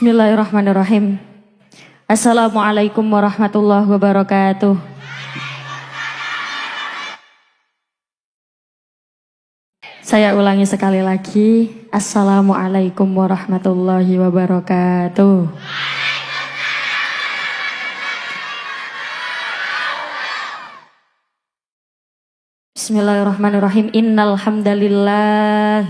Bismillahirrahmanirrahim. Assalamualaikum warahmatullahi wabarakatuh. Saya ulangi sekali lagi. Assalamualaikum warahmatullahi wabarakatuh. Bismillahirrahmanirrahim. Innal hamdalillah.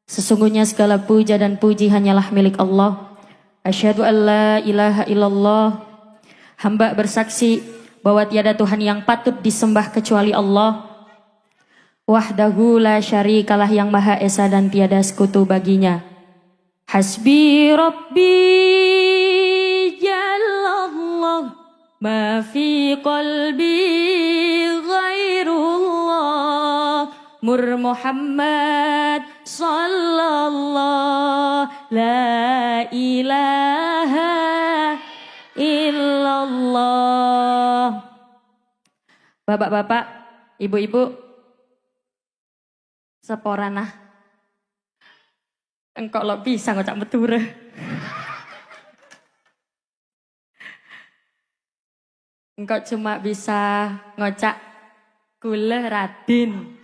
Sesungguhnya segala puja dan puji hanyalah milik Allah. Asyhadu an la ilaha illallah. Hamba bersaksi bahwa tiada Tuhan yang patut disembah kecuali Allah. Wahdahu la syarikalah, yang maha esa dan tiada sekutu baginya. Hasbi rabbi jalallah, ma fi qalbi ghairullah. Mur Muhammad sallallahu la ilaha illallah. Bapak-bapak, ibu-ibu, seporana engkau lo bisa ngocak beture. Engkau cuma bisa ngocak kula Radin.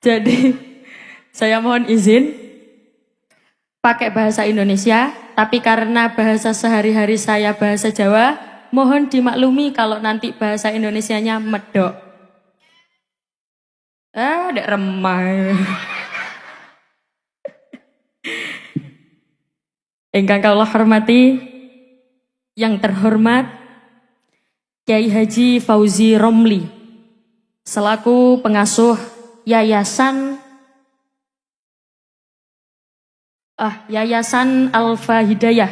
Jadi saya mohon izin pakai bahasa Indonesia, tapi karena bahasa sehari-hari saya bahasa Jawa, mohon dimaklumi kalau nanti bahasa Indonesianya medok. Dek remah. Ingkang kula hormati, yang terhormat Kiai Haji Fauzi Romli selaku pengasuh Yayasan Alfa Hidayah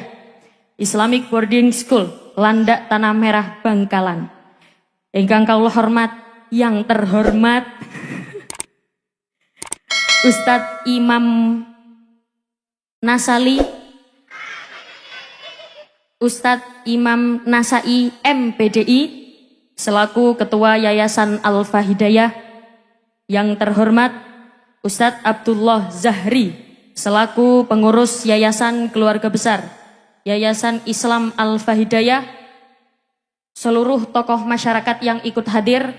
Islamic Boarding School Landak Tanah Merah Bangkalan. Ingkang kula hormat, yang terhormat Ustadz Imam Nasali, Ustadz Imam Nasai MPDI selaku Ketua Yayasan Alfa Hidayah. Yang terhormat Ustadz Abdullah Zahri selaku pengurus Yayasan Keluarga Besar Yayasan Islam Alfa Hidayah. Seluruh tokoh masyarakat yang ikut hadir,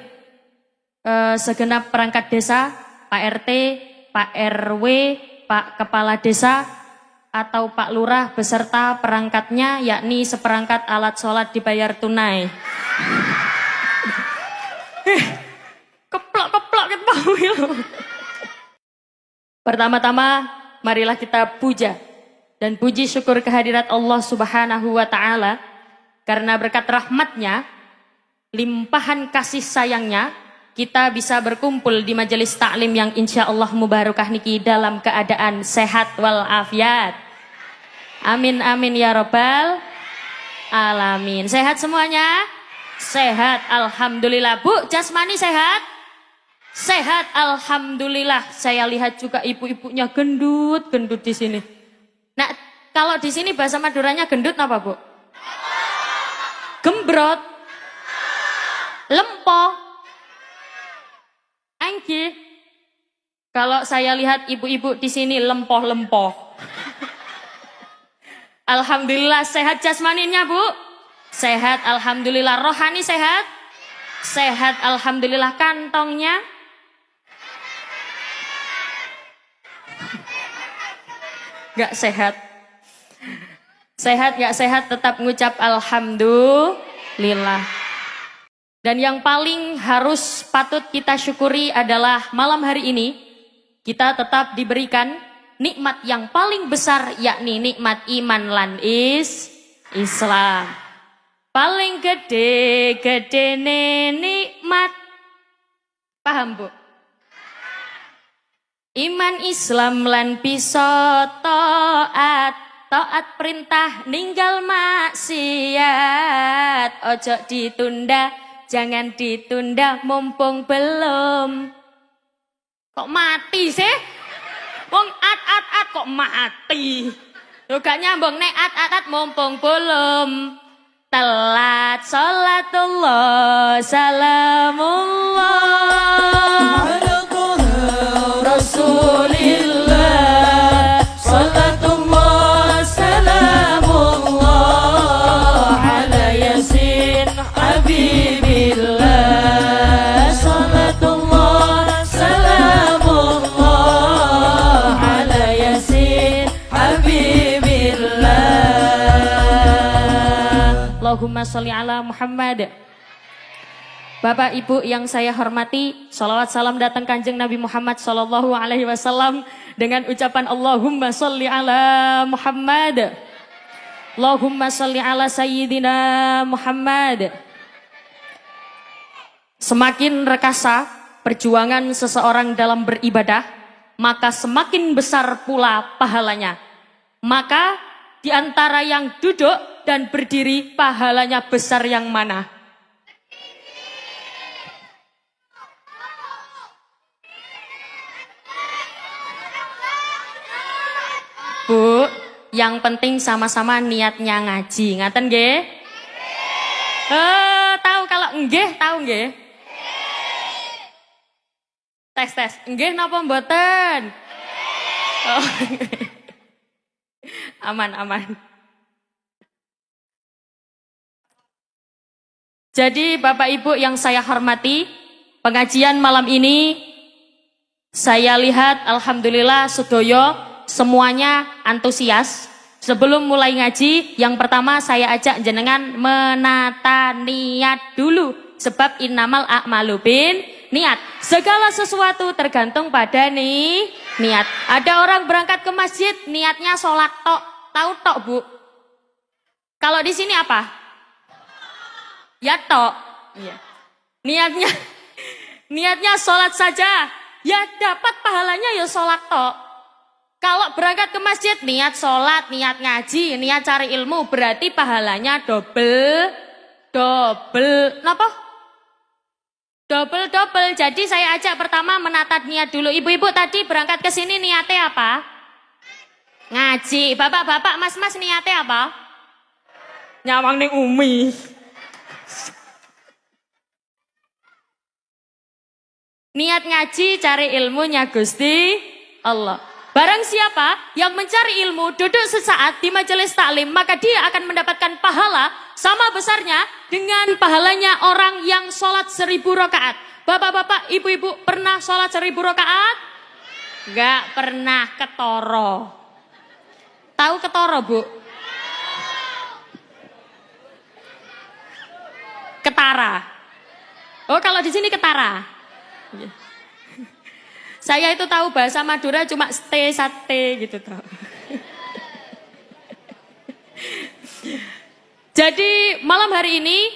segenap perangkat desa, Pak RT, Pak RW, Pak Kepala Desa, atau Pak Lurah beserta perangkatnya, yakni seperangkat alat sholat dibayar tunai. Keplok kita. Pertama-tama marilah kita puja dan puji syukur kehadirat Allah Subhanahu wa Ta'ala, karena berkat rahmatnya, limpahan kasih sayangnya, kita bisa berkumpul di majelis taklim yang insya Allah mubarakah niki dalam keadaan sehat walafiat. Amin amin ya robbal alamin. Sehat semuanya? Sehat, alhamdulillah. Bu, jasmani sehat? Sehat, alhamdulillah. Saya lihat juga ibu-ibunya gendut di sini. Nah, kalau di sini bahasa Maduranya gendut apa, Bu? Gembrot, lempoh, angki. Kalau saya lihat ibu-ibu di sini lempoh-lempoh. Alhamdulillah sehat jasmaninya, Bu. Sehat, alhamdulillah. Rohani sehat? Sehat, alhamdulillah. Kantongnya? Gak sehat. Sehat gak sehat tetap ngucap alhamdulillah. Dan yang paling harus patut kita syukuri adalah malam hari ini kita tetap diberikan nikmat yang paling besar, yakni nikmat iman lan Islam. Paling gede nikmat. Paham, Bu? Iman Islam lan bisa taat perintah ninggal maksiat. Ojo ditunda, jangan ditunda mumpung belum. Kok mati sih? Wong at kok mati. Lo gak nyambung nek at mumpung belum. telat salatullah salamullah ala Rasulillah salatullah salamullah ala Yasin Habibillah salatullah salamullah ala Yasin Habibillah. Allahumma sholli ala Muhammad. Bapak Ibu yang saya hormati, salawat salam datang Kanjeng Nabi Muhammad sallallahu alaihi wasallam dengan ucapan Allahumma sholli ala Muhammad. Allahumma sholli ala sayyidina Muhammad. Semakin rekasa perjuangan seseorang dalam beribadah, maka semakin besar pula pahalanya. Maka di antara yang duduk dan berdiri, pahalanya besar yang mana? Bu, yang penting sama-sama niatnya ngaji. Ngaten nggih? Tahu kalau nggih, tahu nggih? Tes. Nggih napa mboten? Oh. Aman. Jadi Bapak Ibu yang saya hormati, pengajian malam ini saya lihat alhamdulillah sedoyo semuanya antusias. Sebelum mulai ngaji, yang pertama saya ajak jenengan menata niat dulu. Sebab innamal a'malu bin niat. Segala sesuatu tergantung pada niat. Ada orang berangkat ke masjid, niatnya sholat tok. Tahu tok, Bu? Kalau di sini apa? Ya tok. Iya. Niatnya sholat saja. Ya dapat pahalanya ya sholat tok. Kalau berangkat ke masjid, niat sholat, niat ngaji, niat cari ilmu, berarti pahalanya double. Kenapa? Double. Jadi saya ajak pertama menata niat dulu. Ibu-ibu tadi berangkat ke sini niatnya apa? Ngaji. Bapak-bapak, mas-mas niatnya apa? Nyawang ning Umi. Niat ngaji, cari ilmunya Gusti Allah. Barang siapa yang mencari ilmu, duduk sesaat di majelis taklim, maka dia akan mendapatkan pahala sama besarnya dengan pahalanya orang yang sholat 1000 rakaat. Bapak-bapak, ibu-ibu pernah sholat 1000 rakaat? Enggak pernah. Ketoro. Tahu ketoro, Bu? Ketara. Oh, kalau di sini ketara. Saya itu tahu bahasa Madura cuma sate gitu toh. Jadi malam hari ini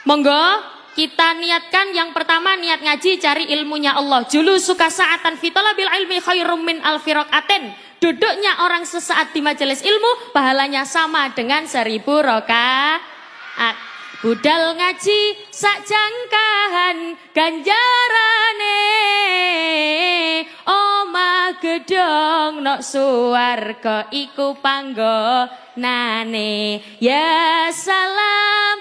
monggo kita niatkan yang pertama niat ngaji cari ilmunya Allah. Julu suka saatan fitolabil ilmi khairum min alfi rakaatin. Duduknya orang sesaat di majelis ilmu pahalanya sama dengan 1000 rakaat. Budal ngaji sak jangkahan ganjarane omah gedong nok suwarga iku panggonane. Ya salam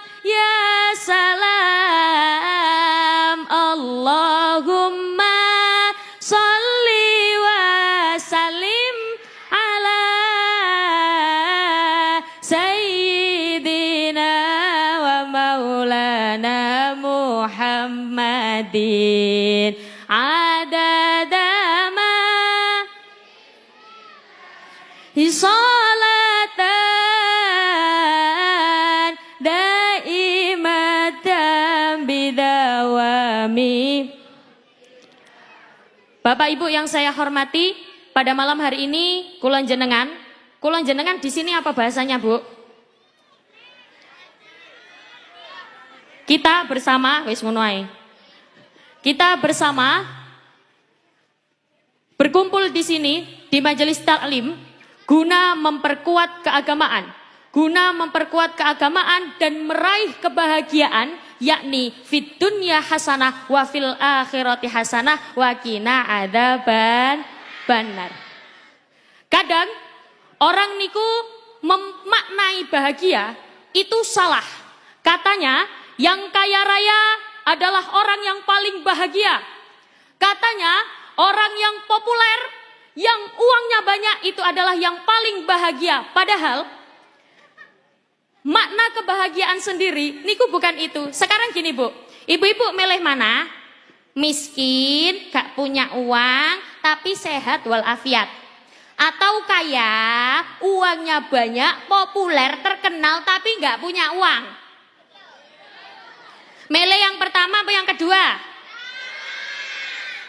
Allahumma sholli wa salim ala sayyidina Maulana Muhammadin adadama salatan daimatan bidawami. Bapak Ibu yang saya hormati, pada malam hari ini kulon jenengan di sini apa bahasanya, Bu? Kita bersama, wis ngono ae. Kita bersama berkumpul di sini di majelis taklim guna memperkuat keagamaan dan meraih kebahagiaan, yakni fid dunya hasanah wa fil akhirati hasanah wa qina adzaban benar. Kadang orang niku memaknai bahagia itu salah. Katanya yang kaya raya adalah orang yang paling bahagia. Katanya orang yang populer, yang uangnya banyak itu adalah yang paling bahagia. Padahal makna kebahagiaan sendiri niku bukan itu. Sekarang gini Bu, ibu-ibu milih mana? Miskin, gak punya uang, tapi sehat walafiat. Atau kaya, uangnya banyak, populer, terkenal, tapi gak punya uang. Milih yang pertama apa yang kedua?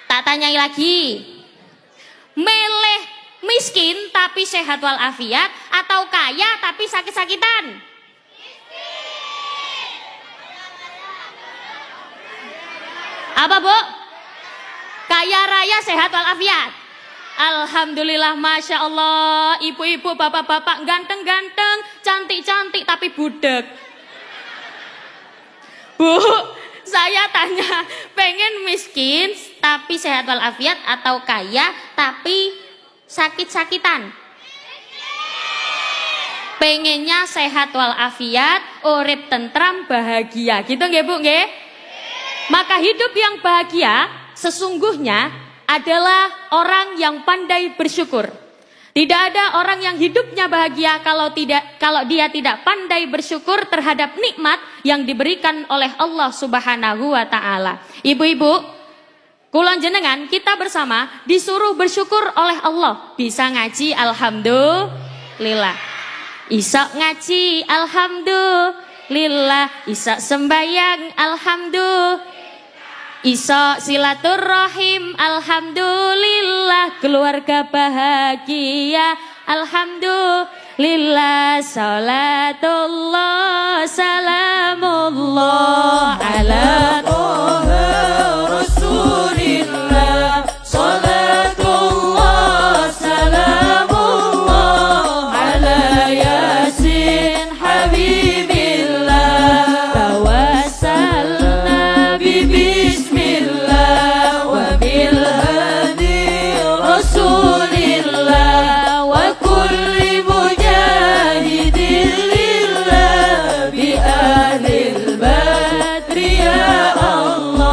Tak tanyai lagi. Milih miskin tapi sehat walafiat atau kaya tapi sakit-sakitan? Apa Bu? Kaya raya sehat walafiat. Alhamdulillah, Masya Allah. Ibu-ibu, bapak-bapak ganteng-ganteng, cantik-cantik tapi budek. Bu, saya tanya, pengen miskin tapi sehat walafiat atau kaya tapi sakit-sakitan? Pengennya sehat walafiat, urip tentram, bahagia. Gitu nggih Bu nggih? Maka hidup yang bahagia sesungguhnya adalah orang yang pandai bersyukur. Tidak ada orang yang hidupnya bahagia kalau dia tidak pandai bersyukur terhadap nikmat yang diberikan oleh Allah Subhanahu wa taala. Ibu-ibu, kula jenengan kita bersama disuruh bersyukur oleh Allah. Bisa ngaji alhamdulillah. Isak ngaji alhamdulillah, isak sembayang alhamdulillah. Iso silaturahim alhamdulillah, keluarga bahagia alhamdulillah, salatullah salamullah ala Rasulillah, salatullah salamullah ala Yasin Habibillah, tawassalna bibi Rasulillah wa kulli mujahidin lillah bi ahlil badri ya Allah.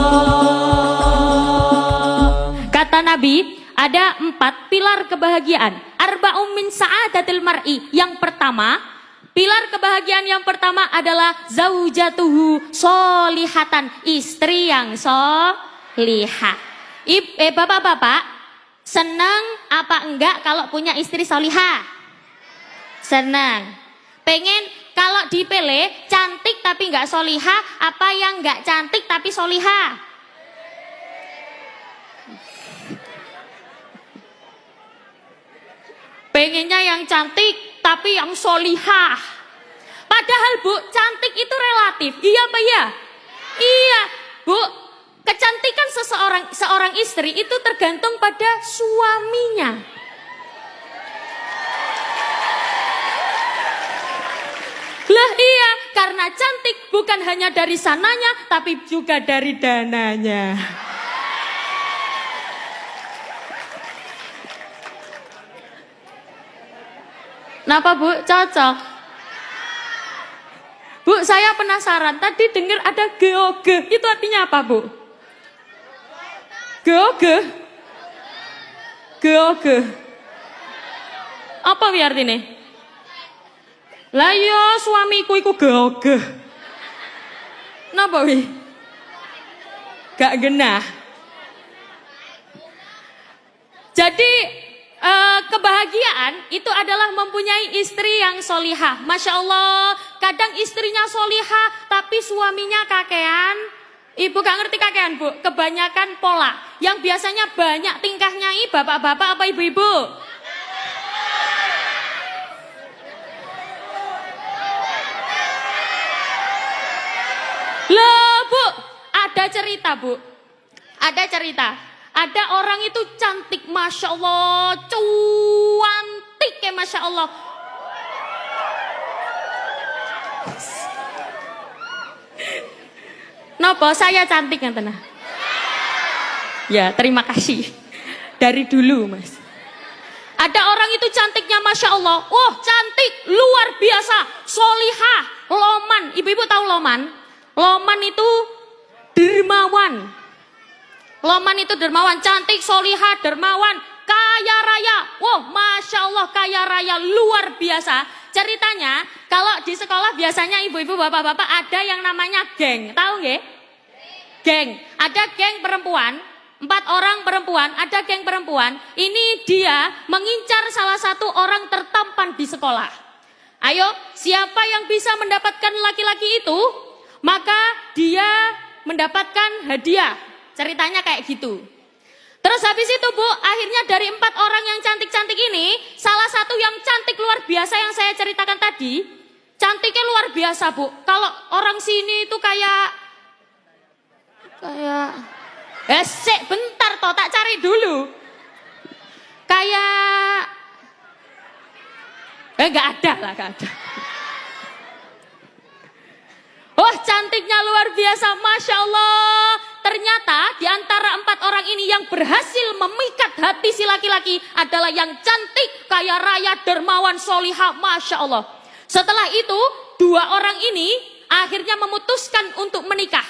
Kata Nabi, ada 4 pilar kebahagiaan. Arba'um min sa'adatil mar'i. Yang pertama, pilar kebahagiaan yang pertama adalah zaujatuhu solihatan, istri yang solihah. Bapak-bapak, senang apa enggak kalau punya istri solihah? Senang. Pengen kalau dipilih cantik tapi enggak solihah, apa yang enggak cantik tapi solihah? Pengennya yang cantik tapi yang solihah. Padahal Bu, cantik itu relatif. Iya apa ya? Iya Bu. Kecantikan seorang istri itu tergantung pada suaminya. Lah iya, karena cantik bukan hanya dari sananya tapi juga dari dananya. Kenapa Bu? Cocok. Bu, saya penasaran. Tadi dengar ada geoge. Itu artinya apa Bu? Geoge? Geoge. Apa wi artine? Lah yo suamiku iku geoge. Napa wi? Gak genah. Jadi kebahagiaan itu adalah mempunyai istri yang solihah. Masya Allah, kadang istrinya solihah tapi suaminya kakean. Ibu gak ngerti kakean Bu, kebanyakan pola. Yang biasanya banyak tingkahnya ini bapak-bapak apa ibu-ibu? Loh Bu, ada cerita Bu. Ada cerita. Ada orang itu cantik, Masya Allah, cuantik ya Masya Allah. Nopo, saya cantik kan tenang. Ya, terima kasih. Dari dulu, Mas. Ada orang itu cantiknya Masya Allah. Oh, cantik, luar biasa, solihah, Loman, ibu-ibu tahu Loman? Loman itu dermawan. Loman itu dermawan, cantik, solihah, dermawan, kaya raya. Wow, Masya Allah, kaya raya, luar biasa. Ceritanya, kalau di sekolah biasanya ibu-ibu, bapak-bapak ada yang namanya geng. Tahu nggak? Geng. Ada geng perempuan, 4 orang perempuan, ada geng perempuan. Ini dia mengincar salah satu orang tertampan di sekolah. Ayo, siapa yang bisa mendapatkan laki-laki itu, maka dia mendapatkan hadiah. Ceritanya kayak gitu. Terus habis itu Bu, akhirnya dari 4 orang yang cantik-cantik ini, salah satu yang cantik luar biasa yang saya ceritakan tadi, cantiknya luar biasa Bu. Kalau orang sini itu kayak sik bentar toh, tak cari dulu. Kayak enggak ada lah, enggak ada. Oh, cantiknya luar biasa, Masya Allah. Ternyata di antara 4 orang ini yang berhasil memikat hati si laki-laki adalah yang cantik, kaya raya, dermawan, solihah, Masya Allah. Setelah itu 2 orang ini akhirnya memutuskan untuk menikah.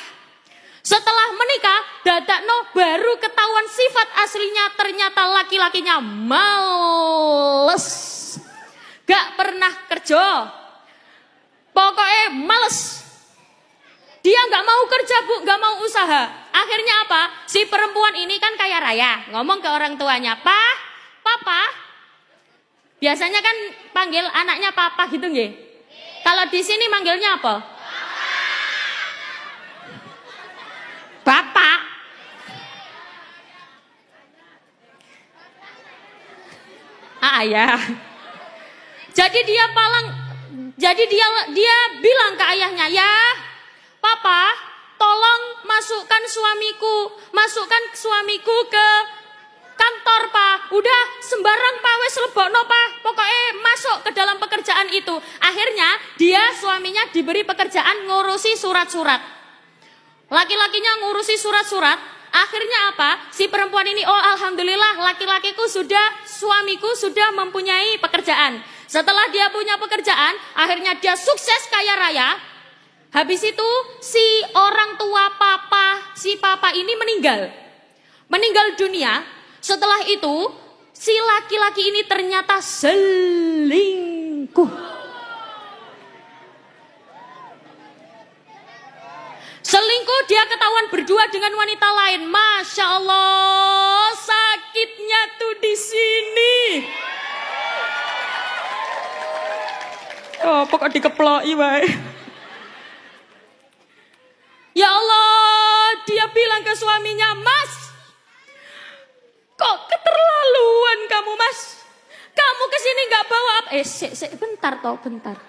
Setelah menikah, dadakno baru ketahuan sifat aslinya, ternyata laki-lakinya males. Gak pernah kerja. Pokoknya males. Dia gak mau kerja Bu, gak mau usaha. Akhirnya apa? Si perempuan ini kan kaya raya. Ngomong ke orang tuanya, "Pak, Papa." Biasanya kan panggil anaknya Papa gitu nggih. Kalau di sini manggilnya apa? Bapak. Ayah. Jadi dia bilang ke ayahnya, "Ya, Papa, tolong masukkan suamiku ke kantor, Pak. Udah sembarang Pak wes lebokno, Pak. Pokoknya masuk ke dalam pekerjaan itu." Akhirnya suaminya diberi pekerjaan ngurusi surat-surat. Laki-lakinya ngurusi surat-surat. Akhirnya apa? Si perempuan ini, oh alhamdulillah suamiku sudah mempunyai pekerjaan. Setelah dia punya pekerjaan, akhirnya dia sukses kaya raya. Habis itu si orang tua si papa ini meninggal dunia. Setelah itu si laki-laki ini ternyata selingkuh. Selingkuh, dia ketahuan berdua dengan wanita lain. Masya Allah, sakitnya tuh di sini. Oh, pokok dikeploi wae. Ya Allah, dia bilang ke suaminya, "Mas, kok keterlaluan kamu, Mas? Kamu kesini nggak bawa apa?" Bentar.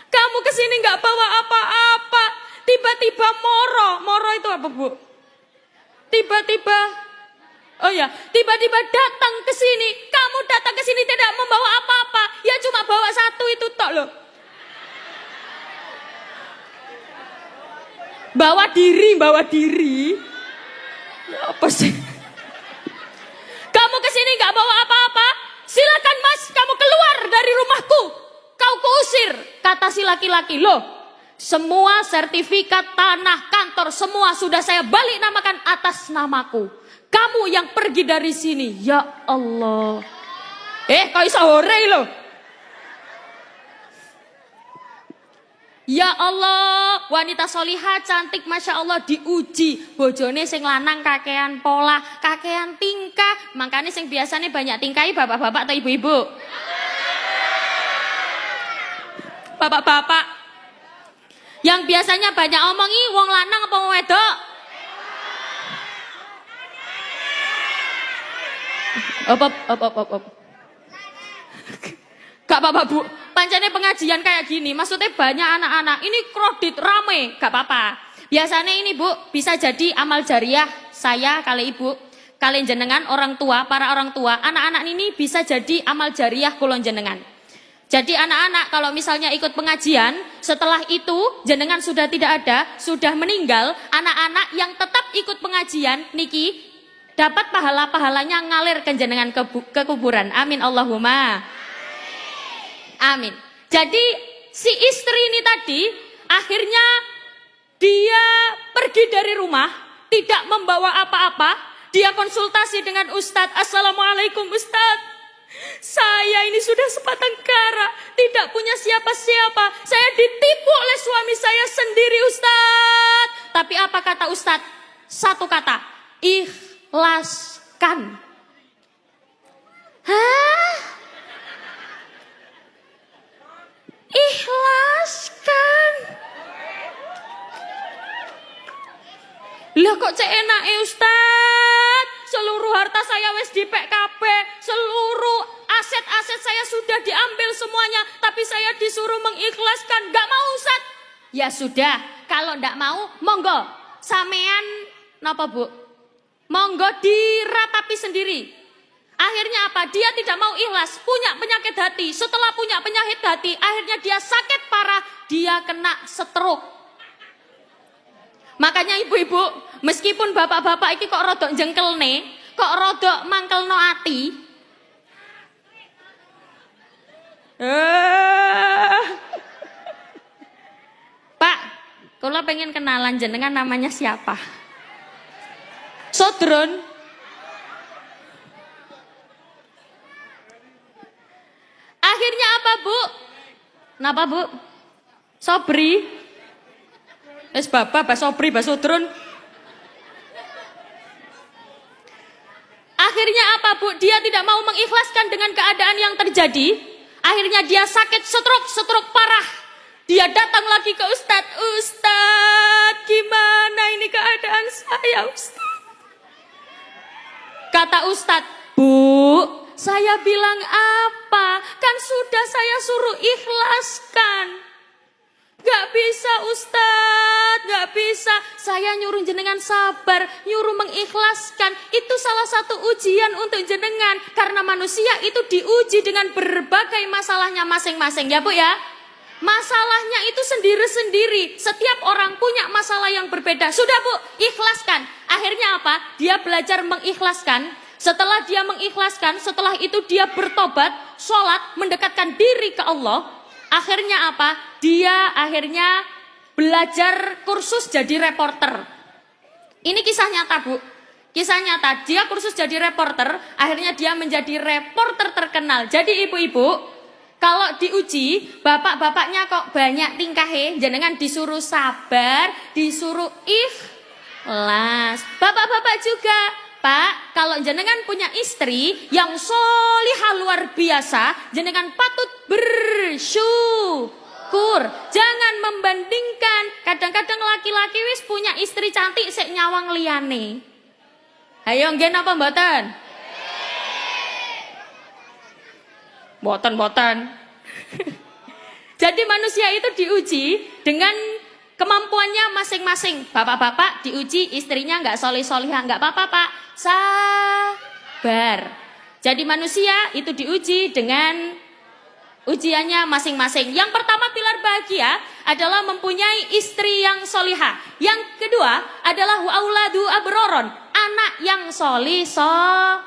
Kamu kesini nggak bawa apa-apa. Tiba-tiba moro itu apa Bu? Tiba-tiba datang ke sini. Kamu datang ke sini tidak membawa apa-apa. Ya cuma bawa 1 itu tok loh. Bawa diri. Ya apa sih? Kamu kesini nggak bawa apa-apa? Silakan Mas, kamu keluar dari rumahku. Kau kuusir, kata si laki-laki. Loh, semua sertifikat tanah kantor semua sudah saya balik namakan atas namaku. Kamu yang pergi dari sini. Ya Allah. Kau iso hore loh. Ya Allah, wanita solihah cantik Masya Allah diuji. Bojone sing lanang kakean pola, kakean tingkah. Makanya sing biasanya banyak tingkahi bapak-bapak atau ibu-ibu. Bapak-bapak yang biasanya banyak omongi wong lanang apa wong wedok? Op. Gak apa-apa Bu, pancene pengajian kayak gini, maksudnya banyak anak-anak, ini kredit rame, gak apa-apa. Biasanya ini Bu, bisa jadi amal jariah saya, kali ibu, kalian jenengan, orang tua, para orang tua, anak-anak ini bisa jadi amal jariah kulon jenengan. Jadi anak-anak kalau misalnya ikut pengajian, setelah itu jenengan sudah tidak ada, sudah meninggal, anak-anak yang tetap ikut pengajian, niki, dapat pahala-pahalanya ngalir ke jenengan ke kuburan. Amin Allahumma. Amin. Jadi si istri ini tadi akhirnya dia pergi dari rumah, tidak membawa apa-apa. Dia konsultasi dengan Ustadz. Assalamualaikum Ustadz. Saya ini sudah sebatang kara, tidak punya siapa-siapa. Saya ditipu oleh suami saya sendiri Ustadz. Tapi apa kata Ustadz? Satu kata, ikhlaskan. Hah? Ikhlaskan. Lah kok cek enak Ustadz? Seluruh harta saya wis dipek kabeh, seluruh aset-aset saya sudah diambil semuanya, tapi saya disuruh mengikhlaskan. Gak mau Ustadz. Ya sudah, kalau ndak mau, monggo. Sampean napa Bu? Monggo diratapi sendiri. Akhirnya apa? Dia tidak mau ikhlas, punya penyakit hati. Setelah punya penyakit hati, akhirnya dia sakit parah, dia kena stroke. Makanya ibu-ibu, meskipun bapak-bapak iki kok rodok jengkel nih, kok rodok mangkel no ati. Pak, kalau pengen kenalan jenengan namanya siapa? Sodron. Akhirnya apa Bu? Napa Bu? Sobri. Es bapak, Pak Sobri, Pak Sodron. Akhirnya apa Bu? Dia tidak mau mengikhlaskan dengan keadaan yang terjadi. Akhirnya dia sakit stroke parah. Dia datang lagi ke Ustadz. Ustadz, gimana ini keadaan saya Ustadz? Kata Ustadz, Bu, saya bilang apa? Kan sudah saya suruh ikhlaskan. Gak bisa Ustadz, gak bisa. Saya nyuruh jenengan sabar, nyuruh mengikhlaskan. Itu salah satu ujian untuk jenengan. Karena manusia itu diuji dengan berbagai masalahnya masing-masing. Ya Bu ya? Masalahnya itu sendiri-sendiri. Setiap orang punya masalah yang berbeda. Sudah Bu, ikhlaskan. Akhirnya apa? Dia belajar mengikhlaskan. Setelah dia mengikhlaskan, setelah itu dia bertobat, sholat, mendekatkan diri ke Allah. Akhirnya apa? Dia akhirnya belajar kursus jadi reporter. Ini kisah nyata Bu. Kisah nyata, dia kursus jadi reporter, akhirnya dia menjadi reporter terkenal. Jadi ibu-ibu, kalau diuji, bapak-bapaknya kok banyak tingkahnya, jenengan disuruh sabar, disuruh ikhlas. Bapak-bapak juga, Pak, kalau jenengan punya istri yang solihah luar biasa, jenengan patut bersyukur. Jangan membandingkan. Kadang-kadang laki-laki wis punya istri cantik sik nyawang liyane. Ayo nggih napa mboten? Mboten. Jadi manusia itu diuji dengan kemampuannya masing-masing. Bapak-bapak diuji istrinya nggak solih-solihah, nggak apa-apa Pak, sabar. Jadi manusia itu diuji dengan ujiannya masing-masing. Yang pertama pilar bahagia adalah mempunyai istri yang solihah. Yang kedua adalah auladu abroron, anak yang solihah.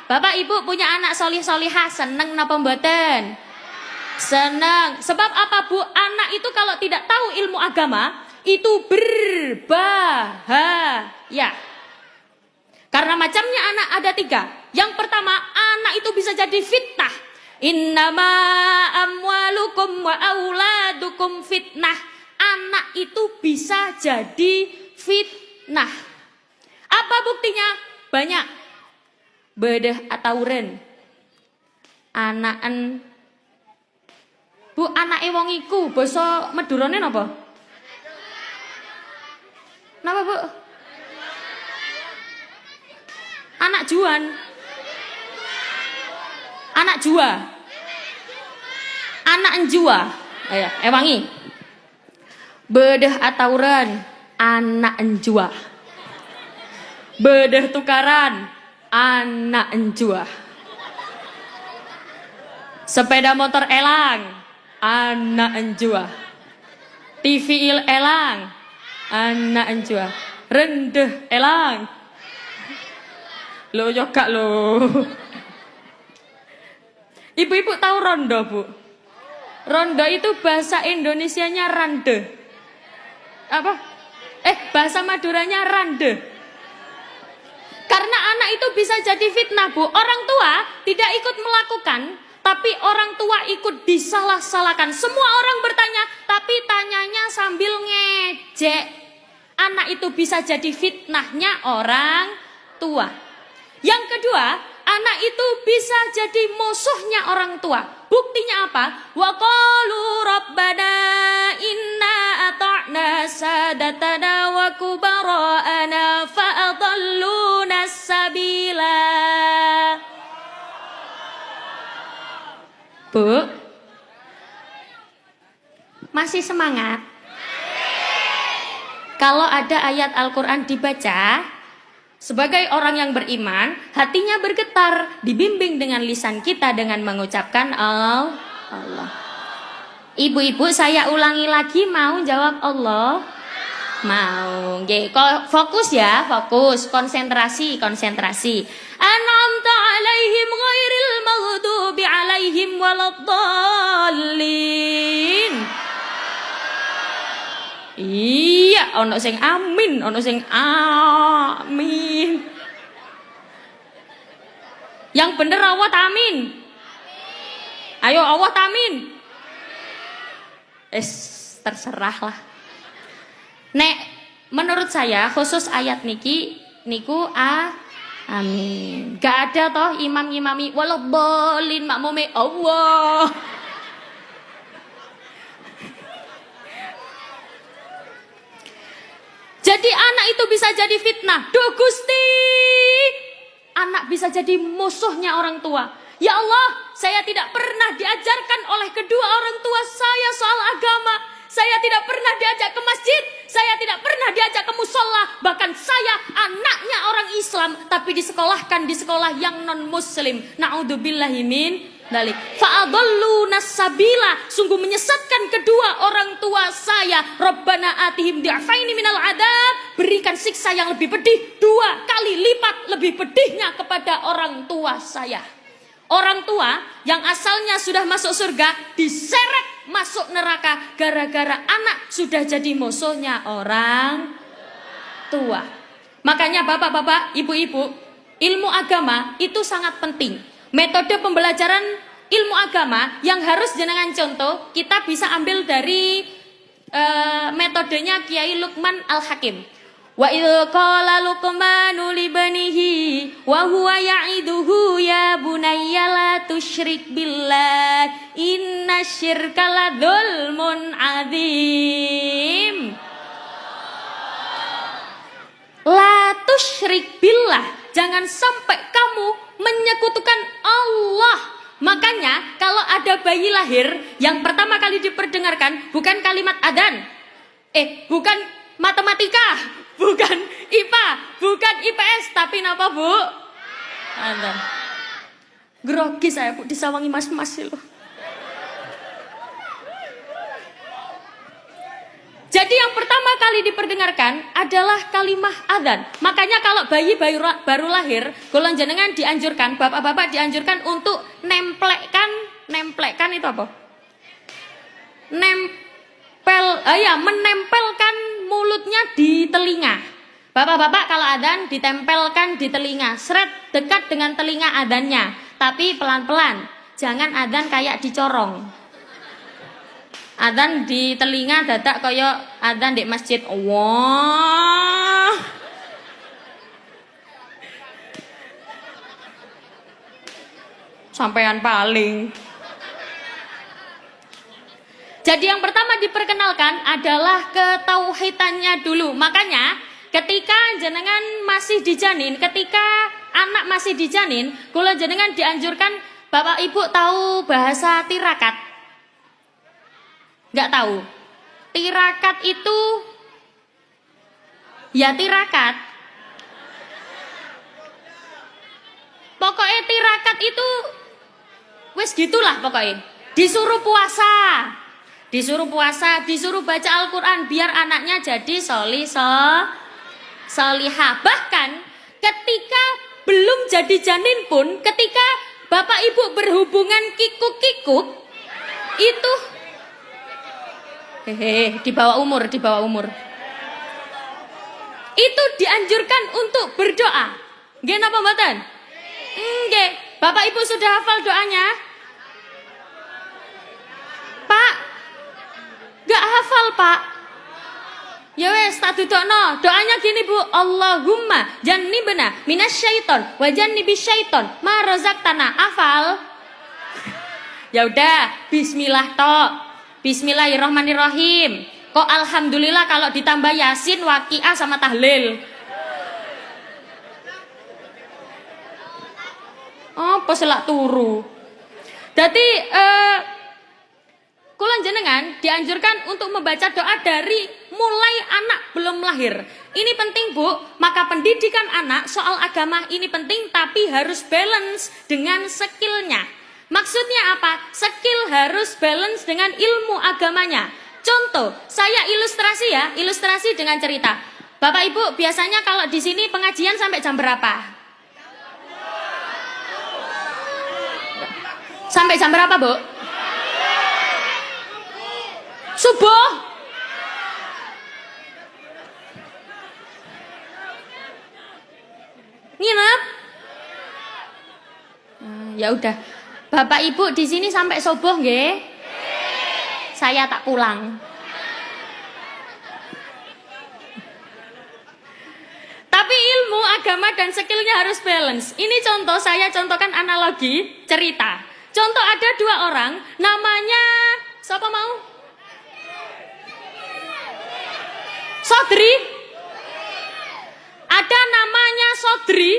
Bapak ibu punya anak solihah, seneng napa mboten? Senang. Sebab apa Bu? Anak itu kalau tidak tahu ilmu agama itu berbahaya. Karena macamnya anak ada 3. Yang pertama, anak itu bisa jadi fitnah. Innama amwalukum wa auladukum fitnah. Anak itu bisa jadi fitnah. Apa buktinya? Banyak. Bedah atauren. Anakan Bu, anake wong iku basa Madurane napa? Napa Bu? Anak juan. Anak jua. Anak enjua. Ayo, ewangi. Bedah atauran, anak enjua. Bedah tukaran, anak enjua. Sepeda motor elang, anak enjua. TV elang, anak enjua. Rendeh elang. Lo yo gak lo. Ibu-ibu tahu rondo Bu? Rondo itu bahasa Indonesianya rande. Apa? Bahasa Maduranya rande. Karena anak itu bisa jadi fitnah, Bu. Orang tua tidak ikut melakukan, tapi orang tua ikut disalah-salahkan. Semua orang bertanya, tapi tanyanya sambil ngejek. Anak itu bisa jadi fitnahnya orang tua. Yang kedua, anak itu bisa jadi musuhnya orang tua. Buktinya apa? Wa qalu rabbana inna ata'na sadatana wa kubara'ana fa'adalluna sabila. Bu, masih semangat? Kalau ada ayat Al-Quran dibaca, sebagai orang yang beriman, hatinya bergetar, dibimbing dengan lisan kita dengan mengucapkan Allah. Ibu-ibu, saya ulangi lagi, mau jawab Allah? Mau. Oke, fokus ya, fokus, konsentrasi. An'amta alaihim ghairil maghdubi alaihim waladdallin. Iya, ono sing amin, ono sing amin. Yang bener Allah tamin. Ayo Allah tamin. Terserah lah. Nek, menurut saya khusus ayat niku amin. Gak ada toh imam-imami waladhdallin makmume Allah. Jadi anak itu bisa jadi fitnah. Duh Gusti, anak bisa jadi musuhnya orang tua. Ya Allah, saya tidak pernah diajarkan oleh kedua orang tua saya soal agama. Saya tidak pernah diajak ke masjid. Saya tidak pernah diajak ke musola. Bahkan saya anaknya orang Islam, tapi disekolahkan di sekolah yang non muslim. Na'udzubillahi min dalik. Fa'adalluna sabila. Sungguh menyesatkan kedua orang tua saya. Rabbana atihim di'afaini minal adab. Berikan siksa yang lebih pedih 2 kali lipat lebih pedihnya kepada orang tua saya. Orang tua yang asalnya sudah masuk surga diseret masuk neraka gara-gara anak sudah jadi musuhnya orang tua. Makanya bapak-bapak, ibu-ibu, ilmu agama itu sangat penting. Metode pembelajaran ilmu agama yang harus jenengan contoh, kita bisa ambil dari metodenya Kiai Luqman Al-Hakim. Wa idh qala Luqmanu li banihi wa huwa ya'iduhu ya bunayya la tusyrik billah inna syirka la dzulmun adzim. La tusyrik billah, jangan sampai kamu menyekutukan Allah. Makanya kalau ada bayi lahir, yang pertama kali diperdengarkan bukan kalimat adzan, bukan matematika, bukan IPA, bukan IPS, tapi napa Bu? Adzan. Grogi saya Bu disawangi mas-mas loh. Jadi yang pertama kali diperdengarkan adalah kalimah adzan. Makanya kalau bayi baru lahir, golongan jenengan dianjurkan, bapak-bapak dianjurkan untuk nempelkan itu apa? Menempelkan mulutnya di telinga. Bapak-bapak kalau adzan ditempelkan di telinga, seret dekat dengan telinga adzannya, tapi pelan-pelan. Jangan adzan kayak dicorong. Adzan di telinga dadak kaya adzan di masjid. Wah. Sampean paling. Jadi yang pertama diperkenalkan adalah ketauhidannya dulu. Makanya ketika jenengan masih dijanin, ketika anak masih dijanin, kula jenengan dianjurkan, Bapak Ibu tahu bahasa tirakat? Nggak tahu. Tirakat itu ya tirakat. Pokoknya tirakat itu wis gitulah pokoknya. Disuruh puasa, disuruh baca Al-Quran biar anaknya jadi solihah. Bahkan ketika belum jadi janin pun, ketika Bapak Ibu berhubungan kikuk-kikuk, itu Hehe, di bawah umur, di bawah umur. Itu dianjurkan untuk berdoa. Nggih napa mboten? Nggih. Bapak Ibu sudah hafal doanya? Pak? Gak hafal, Pak. Ya wes, tak dudukno. Doanya gini, Bu. Allahumma jannibna minasyaiton wa jannibis syaiton ma razaqtana. Hafal? Ya udah, bismillah tok. Bismillahirrahmanirrahim. Kok alhamdulillah kalau ditambah Yasin, Waqiah sama tahlil. Apa selak turu. Dadi kula jenengan dianjurkan untuk membaca doa dari mulai anak belum lahir. Ini penting, Bu. Maka pendidikan anak soal agama ini penting, tapi harus balance dengan skillnya. Maksudnya apa? Skill harus balance dengan ilmu agamanya. Contoh, saya ilustrasi ya, ilustrasi dengan cerita. Bapak Ibu, biasanya kalau di sini pengajian sampai jam berapa? Sampai jam berapa, Bu? Subuh? Nginep? Ya udah. Bapak Ibu di sini sampai subuh nggih? Saya tak pulang. Tapi ilmu agama dan skillnya harus balance. Ini contoh, saya contohkan analogi cerita. Contoh ada dua orang, namanya siapa mau? Sodri. Ada namanya Sodri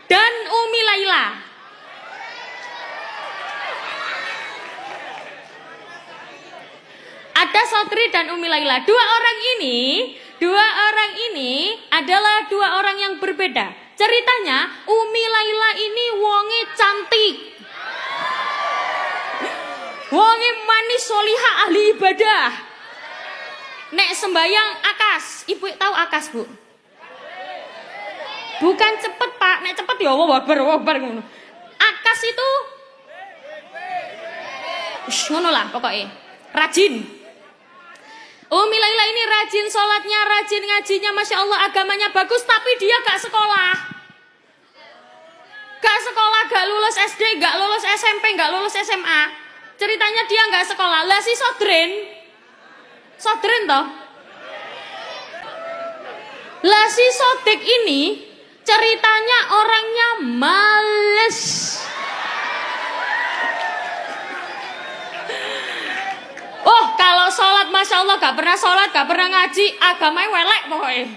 dan Umi Laila. Ada Sodri dan Umi Laila. Dua orang ini adalah dua orang yang berbeda. Ceritanya Umi Laila ini wonge cantik. Wonge manis, solihah, ahli ibadah. Nek sembayang akas. Ibu tahu akas, Bu? Bukan cepet, Pak. Nek cepet ya wabar ngono. Akas itu ngono lah pokoknya. Rajin. Umi Laila ini rajin sholatnya, rajin ngajinya, Masya Allah agamanya bagus, tapi dia gak sekolah. Gak sekolah, gak lulus SD, gak lulus SMP, gak lulus SMA. Ceritanya dia gak sekolah. Lah si Sodren toh. Lah si Sodik ini ceritanya orangnya males. Oh, kalau sholat Masya Allah gak pernah sholat, gak pernah ngaji, agamanya welek pokoknya.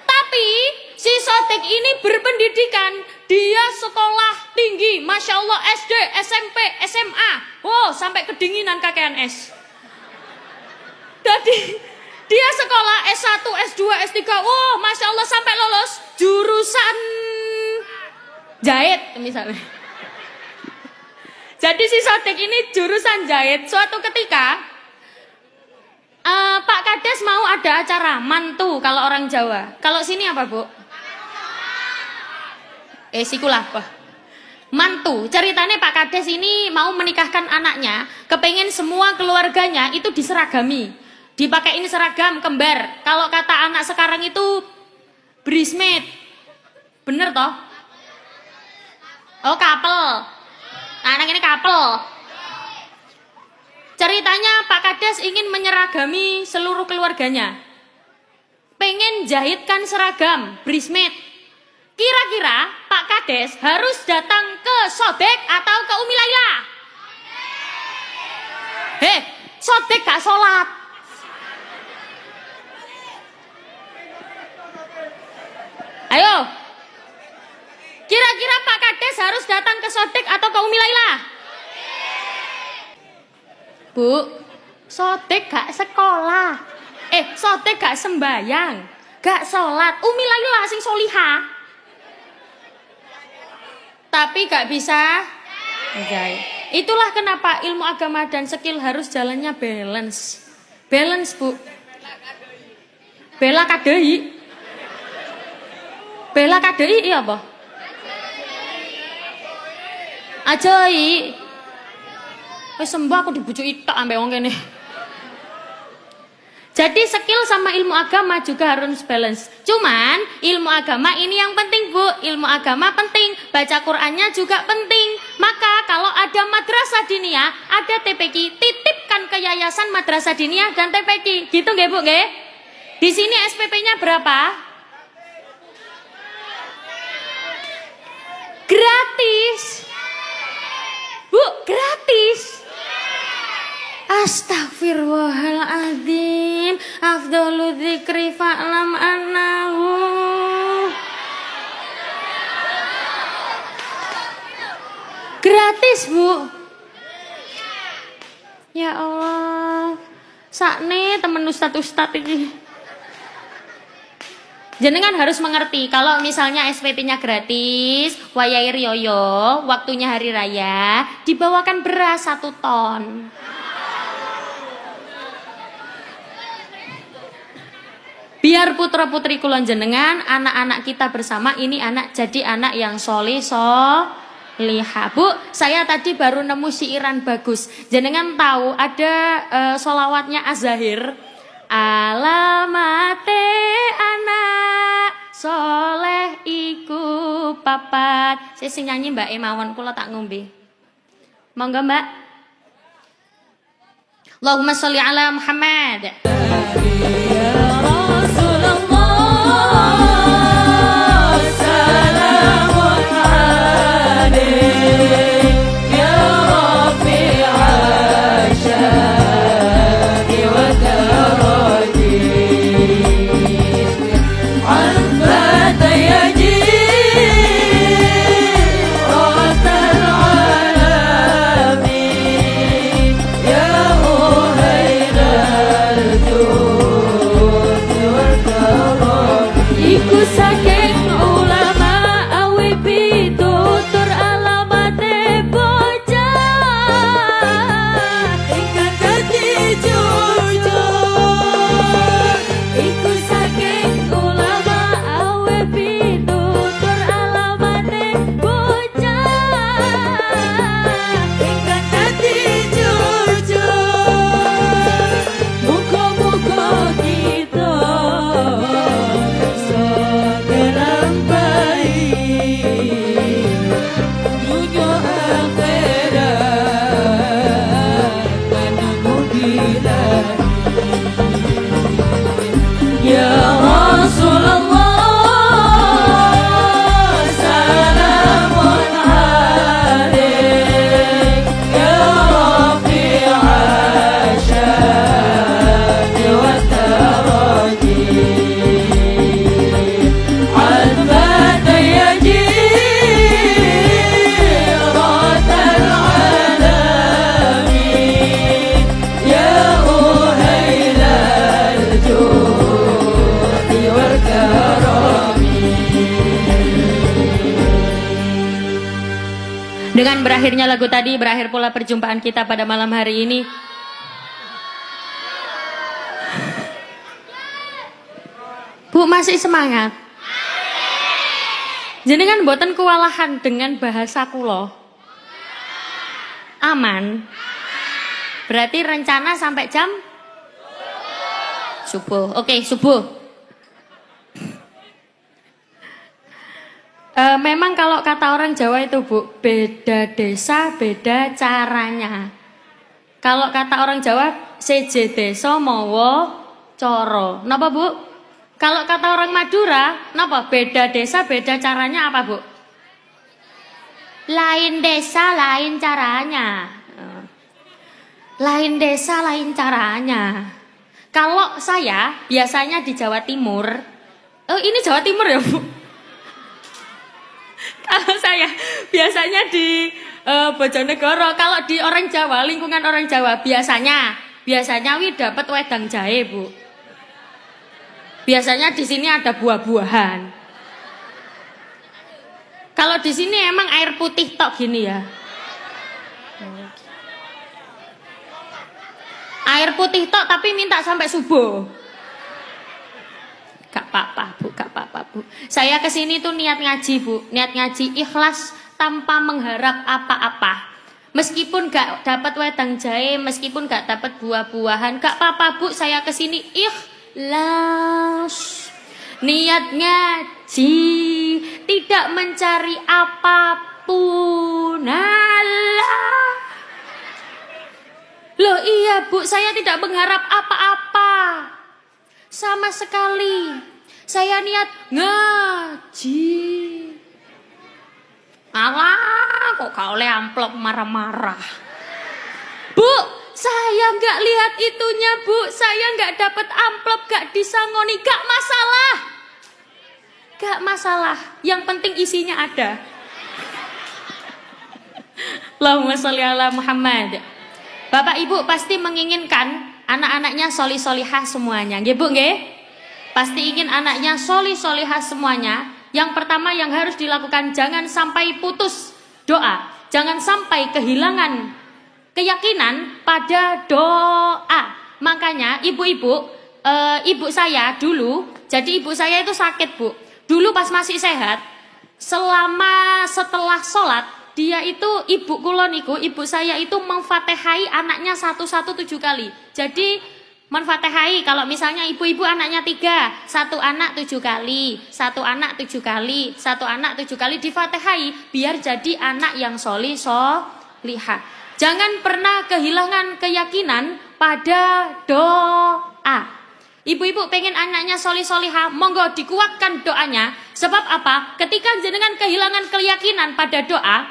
Tapi si Sodik ini berpendidikan, dia sekolah tinggi, Masya Allah SD, SMP, SMA, wow sampai kedinginan KKNS. Jadi dia sekolah S1, S2, S3, wow Masya Allah sampai lolos jurusan jahit misalnya. Jadi si Sodik ini jurusan jahit. Suatu ketika Pak Kades mau ada acara mantu kalau orang Jawa. Kalau sini apa, Bu? Sikulah, Pak. Mantu. Ceritanya Pak Kades ini mau menikahkan anaknya, kepengen semua keluarganya itu diseragami. Dipakein seragam kembar. Kalau kata anak sekarang itu bridesmaid. Bener toh? Oh, couple. Anak ini couple. Ceritanya Pak Kades ingin menyeragami seluruh keluarganya. Pengen jahitkan seragam bridesmaid. Kira-kira Pak Kades harus datang ke Sodik atau ke Umi Laila? Sodik gak sholat. Ayo. Kira-kira Pak Kades harus datang ke Sodik atau ke Umi Laila? Bu, Sodik gak sekolah. Sodik gak sembayang, gak sholat. Umi Laila sing solihah. Tapi gak bisa jahit. Itulah kenapa ilmu agama dan skill harus jalannya balance. Balance, Bu. Bela kadei. Bela kadei iya apa? Ajoi. Wis sembuh aku dibujuki tok ambek wong kene. Jadi skill sama ilmu agama juga harus balance. Cuman ilmu agama ini yang penting Bu, ilmu agama penting, baca Qur'annya juga penting. Maka kalau ada madrasah diniyah, ada TPQ, titipkan ke yayasan madrasah diniyah dan TPQ. Gitu nggih Bu nggih? Di sini SPP-nya berapa? Gratis. Bu, gratis. Astagfirullahaladzim. Afdhalu dzikri fa'lam annahu. Gratis Bu. Ya Allah. Sakne temen ustad-ustad ini. Jenengan harus mengerti kalau misalnya SPP-nya gratis, wayai rioyo, waktunya hari raya, dibawakan beras 1 ton. Biar putra-putri kulon jenengan, anak-anak kita bersama ini jadi anak yang solihah. Bu, saya tadi baru nemu syairan bagus. Jenengan tahu ada sholawatnya Az-Zahir. Alamate anak soleh iku papat. Saya sing nyanyi Mbak Emawon, kula tak ngombe. Monggo Mbak. Allahumma sholli ala Muhammad. Dengan berakhirnya lagu tadi, berakhir pula perjumpaan kita pada malam hari ini. Bu, masih semangat? Jenengan mboten kewalahan dengan bahasa kula? Aman? Berarti rencana sampai jam? Subuh. Oke, subuh. Memang kalau kata orang Jawa itu Bu, beda desa beda caranya. Kalau kata orang Jawa, seje desa mawa coro. Napa Bu? Kalau kata orang Madura, napa? Beda desa beda caranya apa Bu? Lain desa lain caranya. Lain desa lain caranya. Kalau saya biasanya di Jawa Timur. Oh, ini Jawa Timur ya Bu? Kalau saya biasanya di Bojonegoro, kalau di orang Jawa, lingkungan orang Jawa biasanya wi dapat wedang jahe Bu. Biasanya di sini ada buah-buahan. Kalau di sini emang air putih tok gini ya. Air putih tok tapi minta sampai subuh. Gak apa-apa Bu, gak apa-apa Bu. Saya kesini tuh niat ngaji Bu, niat ngaji ikhlas tanpa mengharap apa-apa. Meskipun gak dapat wedang jahe, meskipun gak dapat buah-buahan, gak apa-apa Bu, saya kesini ikhlas. Niat ngaji, tidak mencari apapun. Alah. Loh iya Bu, saya tidak mengharap apa-apa. Sama sekali. Saya niat ngaji. Alah, kok gak oleh amplop marah-marah. Bu, saya gak lihat itunya Bu. Saya gak dapat amplop, gak disangoni. Gak masalah. Gak masalah. Yang penting isinya ada. Allahumma sholli ala Muhammad. Bapak Ibu pasti menginginkan anak-anaknya solih-solihah semuanya. Nggih Bu, nggih? Pasti ingin anaknya solih-solihah semuanya. Yang pertama yang harus dilakukan, jangan sampai putus doa. Jangan sampai kehilangan keyakinan pada doa. Makanya ibu-ibu, ibu saya dulu, jadi ibu saya itu sakit Bu. Dulu pas masih sehat, setelah sholat, dia itu ibu kulon ibu saya itu memfatihai anaknya satu-satu 7 kali. Jadi menfatihai, kalau misalnya ibu-ibu anaknya 3, 1 anak 7 kali, 1 anak 7 kali, 1 anak 7 kali difatihai, biar jadi anak yang solihah. Jangan pernah kehilangan keyakinan pada doa. Ibu-ibu pengen anaknya solihah, monggo dikuatkan doanya. Sebab apa? Ketika jenengan kehilangan keyakinan pada doa,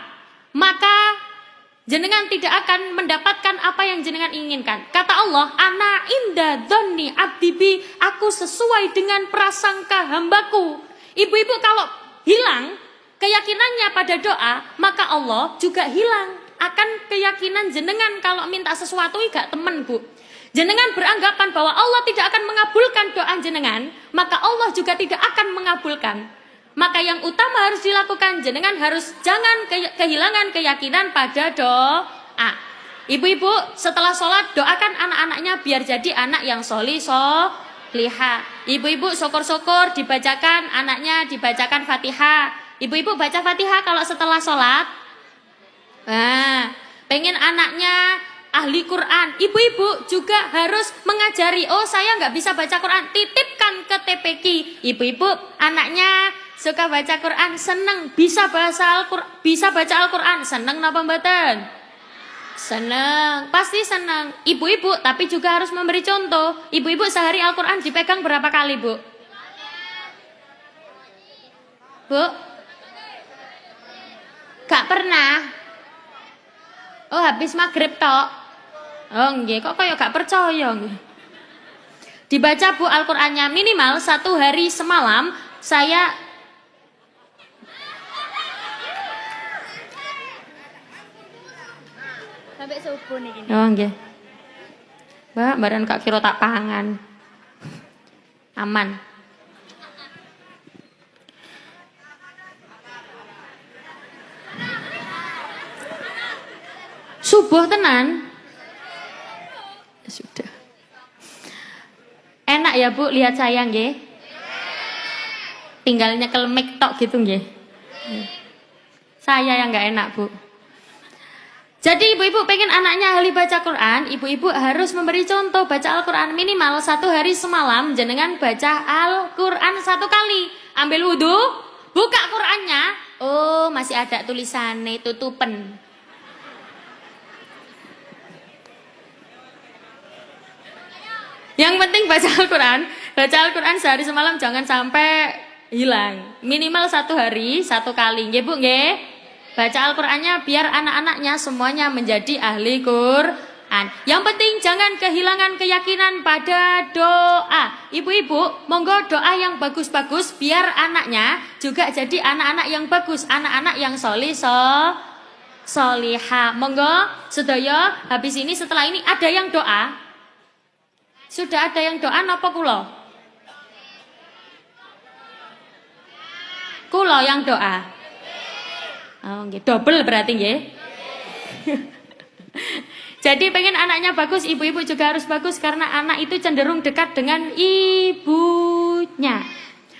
maka jenengan tidak akan mendapatkan apa yang jenengan inginkan. Kata Allah, ana inda dzanni abdi bi, aku sesuai dengan prasangka hambaku. Ibu-ibu kalau hilang keyakinannya pada doa, maka Allah juga hilang akan keyakinan jenengan kalau minta sesuatu gak temen Bu. Jenengan beranggapan bahwa Allah tidak akan mengabulkan doa jenengan, maka Allah juga tidak akan mengabulkan. Maka yang utama harus dilakukan, jenengan harus jangan kehilangan keyakinan pada doa. Ibu-ibu setelah sholat doakan anak-anaknya biar jadi anak yang solihah. Ibu-ibu syukur-syukur dibacakan anaknya, dibacakan Fatihah. Ibu-ibu baca Fatihah kalau setelah sholat. Pengen anaknya ahli Quran, ibu-ibu juga harus mengajari. Oh, saya nggak bisa baca Quran, titipkan ke TPQ. Ibu-ibu anaknya suka baca Quran, seneng, bisa baca Al-Quran, seneng napa mboten? Seneng, pasti seneng. Ibu-ibu tapi juga harus memberi contoh. Ibu-ibu sehari Al-Quran dipegang berapa kali Bu? Bu? Gak pernah? Oh, habis maghrib tok? Oh nggih, kok kayak gak percaya nggih. Dibaca Bu Al-Qur'annya minimal 1 hari semalam. Saya sampai subuh nih gini. oh nggih. Mbak, badan kak kira tak pangan. Aman. Subuh tenan. Sudah. Enak ya Bu lihat saya nggih? Tinggal nyekel mic tok gitu nggih. Saya yang nggak enak Bu. Jadi ibu-ibu pengen anaknya ahli baca Quran, ibu-ibu harus memberi contoh baca Al-Quran minimal 1 hari semalam. Jenengan baca Al-Quran 1 kali. Ambil wudhu, buka Qurannya. Oh masih ada tulisannya tutupen. Yang penting baca Al-Quran. Baca Al-Quran sehari semalam jangan sampai hilang. Minimal 1 hari 1 kali. Nggih Bu nggih? Baca Al-Qur'annya biar anak-anaknya semuanya menjadi ahli Quran. Yang penting jangan kehilangan keyakinan pada doa. Ibu-ibu, monggo doa yang bagus-bagus biar anaknya juga jadi anak-anak yang bagus, anak-anak yang solihah. Monggo sedaya habis ini setelah ini ada yang doa. Sudah ada yang doa napa kula? Kula yang doa. Oh, nggih, double berarti nggih. Jadi pengen anaknya bagus, ibu-ibu juga harus bagus karena anak itu cenderung dekat dengan ibunya.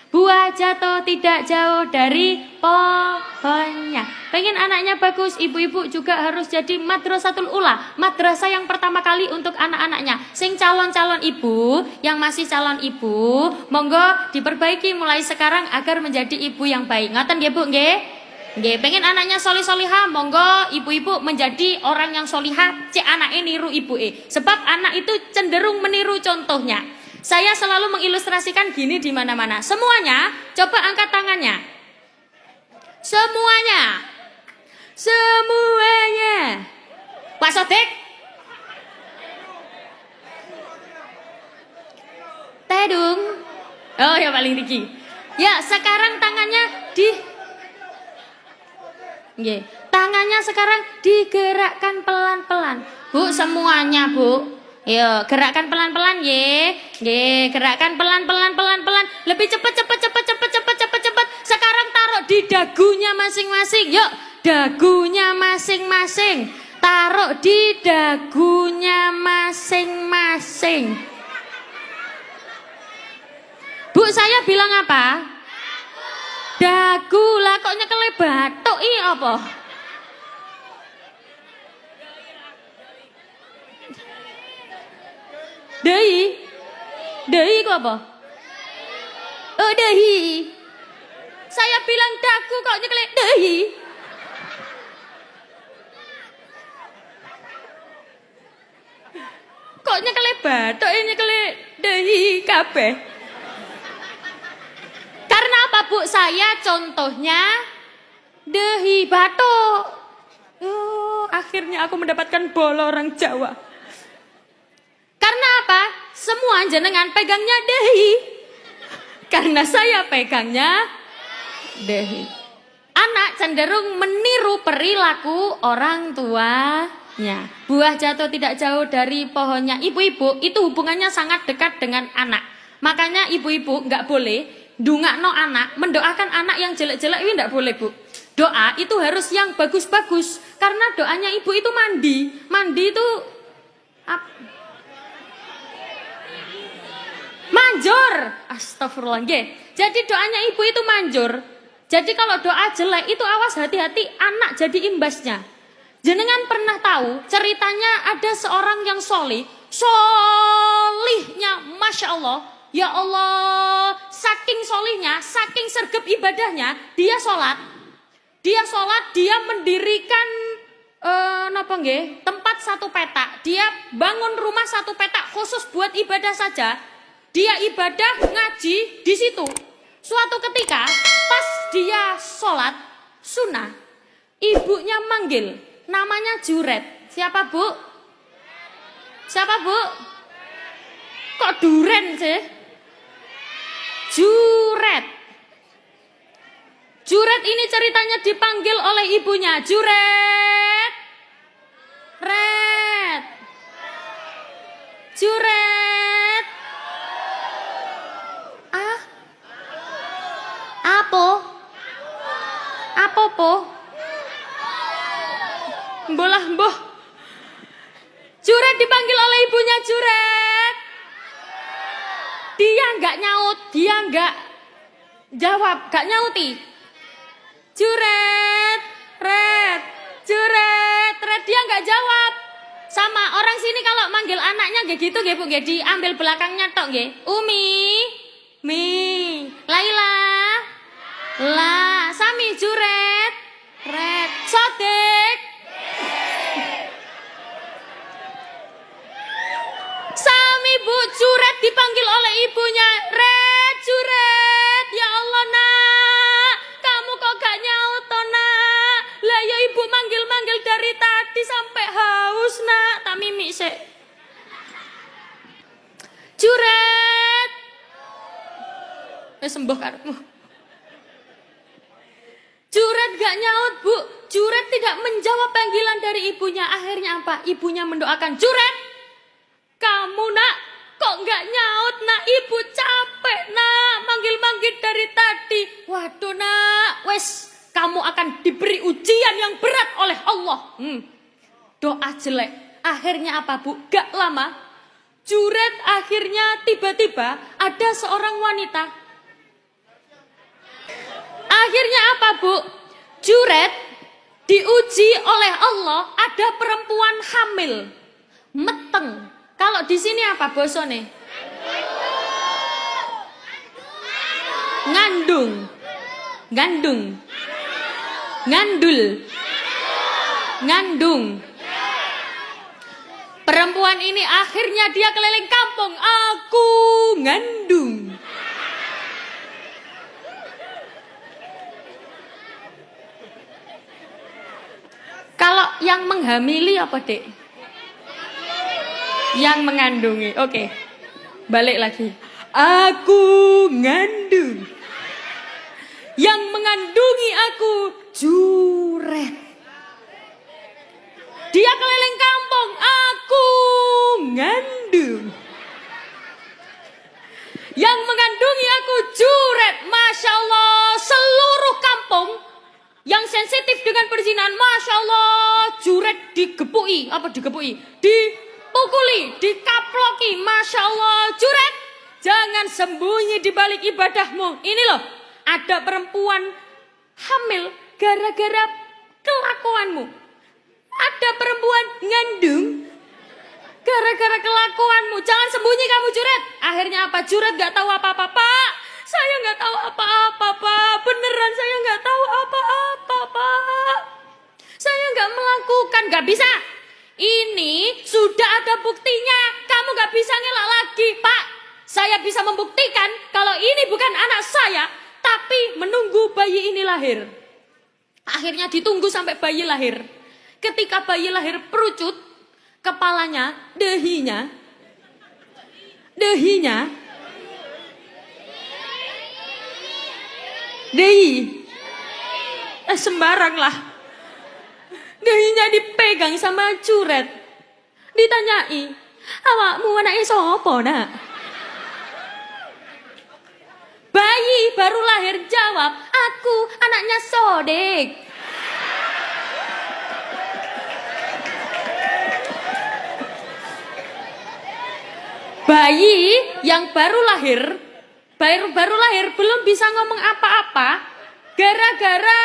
Buah jatuh tidak jauh dari pohonnya. Pengen Pengen anaknya bagus, ibu-ibu juga harus jadi madrasatul ula, madrasah yang pertama kali untuk anak-anaknya. Sing calon-calon ibu, yang masih calon ibu, monggo diperbaiki mulai sekarang agar menjadi ibu yang baik. Ngoten nggih Bu nggih? Nggih, pengen anaknya solih-solihah, monggo ibu-ibu menjadi orang yang solihah, cek anake niru ibuke. Sebab anak itu cenderung meniru contohnya. Saya selalu mengilustrasikan gini di mana-mana. Semuanya, coba angkat tangannya. Semuanya. Semuanya. Pak Sodik. Tedung. Oh ya paling Riki. Ya, sekarang tangannya Nggih. Tangannya sekarang digerakkan pelan-pelan. Bu, semuanya, Bu. Yo, gerakkan pelan-pelan ye. Nggih, gerakkan pelan-pelan pelan-pelan. Lebih cepat. Sekarang taruh di dagunya masing-masing. Yuk, dagunya masing-masing. Taruh di dagunya masing-masing. Bu, saya bilang apa? Dagu lah, kok nyekele batuk apa? Dehi kok apa? Oh, dehi. Saya bilang dagu kok nyekele dehi. Kok nyekele batuk nyekele dehi kabeh. Karena apa Bu? Saya contohnya dehi batuk. Oh, akhirnya aku mendapatkan bola orang Jawa. Karena apa? Semua jenengan pegangnya dehi. Karena saya pegangnya dehi. Anak cenderung meniru perilaku orang tuanya. Buah jatuh tidak jauh dari pohonnya. Ibu-ibu itu hubungannya sangat dekat dengan anak. Makanya ibu-ibu nggak boleh ndongakno anak, mendoakan anak yang jelek-jelek ini nggak boleh Bu. Doa itu harus yang bagus-bagus. Karena doanya ibu itu mandi. Mandi itu manjur. Astagfirullah. Jadi doanya ibu itu manjur. Jadi kalau doa jelek itu awas hati-hati anak jadi imbasnya. Jenengan pernah tahu ceritanya ada seorang yang solihnya Masya Allah. Ya Allah, saking solihnya, saking sergap ibadahnya, dia sholat, dia mendirikan tempat satu petak. Dia bangun rumah satu petak khusus buat ibadah saja. Dia ibadah ngaji di situ. Suatu ketika pas dia sholat sunnah, ibunya manggil, namanya Juret. Siapa Bu? Siapa Bu? Kok Duren sih? Juret. Juret ini ceritanya dipanggil oleh ibunya. Juret. Red. Juret. Apa po? Bolah boh. Juret dipanggil oleh ibunya Juret. Dia nggak nyaut, dia nggak jawab, nggak nyauti. Juret, red, juret, red, dia nggak jawab. Sama orang sini kalau manggil anaknya kayak gitu, Bu, diambil belakangnya tok, Umi, Mi, Laila, La, Sami, juret, red, Sodik. Sami Bu, Juret dipanggil oleh ibunya. Red, Juret. Ya Allah nak, kamu kok gak nyaut toh nak? Lah ya ibu manggil-manggil dari tadi sampai haus nak. Tak mimik sih. Juret. Sembuh karepmu. Juret gak nyaut Bu. Juret tidak menjawab panggilan dari ibunya. Akhirnya apa? Ibunya mendoakan, Juret, kamu nak, kok nggak nyaut nak? Ibu capek nak, manggil-manggil dari tadi. Waduh nak, wes, kamu akan diberi ujian yang berat oleh Allah. Doa jelek. Akhirnya apa Bu? Gak lama, Juret akhirnya tiba-tiba ada seorang wanita. Akhirnya apa Bu? Juret diuji oleh Allah, ada perempuan hamil, meteng. Kalau di sini apa bosone? Ngandung, gandung, ngandul, ngandung. Perempuan ini akhirnya dia keliling kampung, aku ngandung. Kalau yang menghamili apa, Dek? Yang mengandungi. Oke. Balik lagi. Aku ngandung. Yang mengandungi aku Juret. Dia keliling kampung, aku ngandung. Yang mengandungi aku Juret. Masya Allah, seluruh kampung yang sensitif dengan perzinahan, Masya Allah, Juret digepui. Apa digepui? Dipukuli, dikaploki. Masya Allah, Juret, jangan sembunyi di balik ibadahmu. Ini loh, ada perempuan hamil gara-gara kelakuanmu. Ada perempuan ngandung gara-gara kelakuanmu. Jangan sembunyi kamu, Juret. Akhirnya apa? Juret gak tahu apa-apa. Pak, saya gak tahu apa-apa, Pak. Beneran saya gak tahu apa-apa, Pak. Saya gak melakukan. Gak bisa. Ini sudah ada buktinya. Kamu gak bisa ngelak lagi, Pak. Saya bisa membuktikan kalau ini bukan anak saya, tapi menunggu bayi ini lahir. Akhirnya ditunggu sampai bayi lahir. Ketika bayi lahir perucut, kepalanya, dehinya, dehi, sembarang lah. Dehinya dipegang sama Juret. Ditanyai, awakmu anaknya sopo, Nak? Bayi baru lahir jawab, aku anaknya Sodik. Bayi yang baru lahir belum bisa ngomong apa-apa gara-gara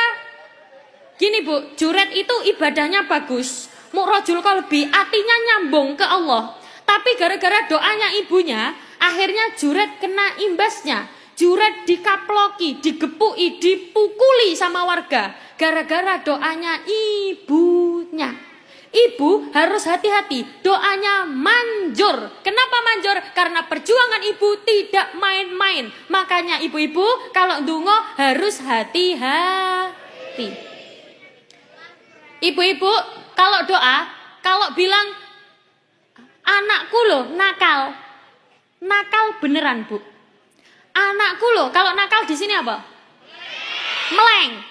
gini Bu, Juret itu ibadahnya bagus, mu'rojul qalbi, artinya nyambung ke Allah. Tapi gara-gara doanya ibunya, akhirnya Juret kena imbasnya. Juret dikaploki, digepui, dipukuli sama warga gara-gara doanya ibunya. Ibu harus hati-hati, doanya manjur. Kenapa manjur? Karena perjuangan ibu tidak main-main. Makanya ibu-ibu kalau ndonga harus hati-hati. Ibu-ibu kalau doa, kalau bilang anakku loh nakal. Nakal beneran, Bu. Anakku loh, kalau nakal di sini apa? Meleng.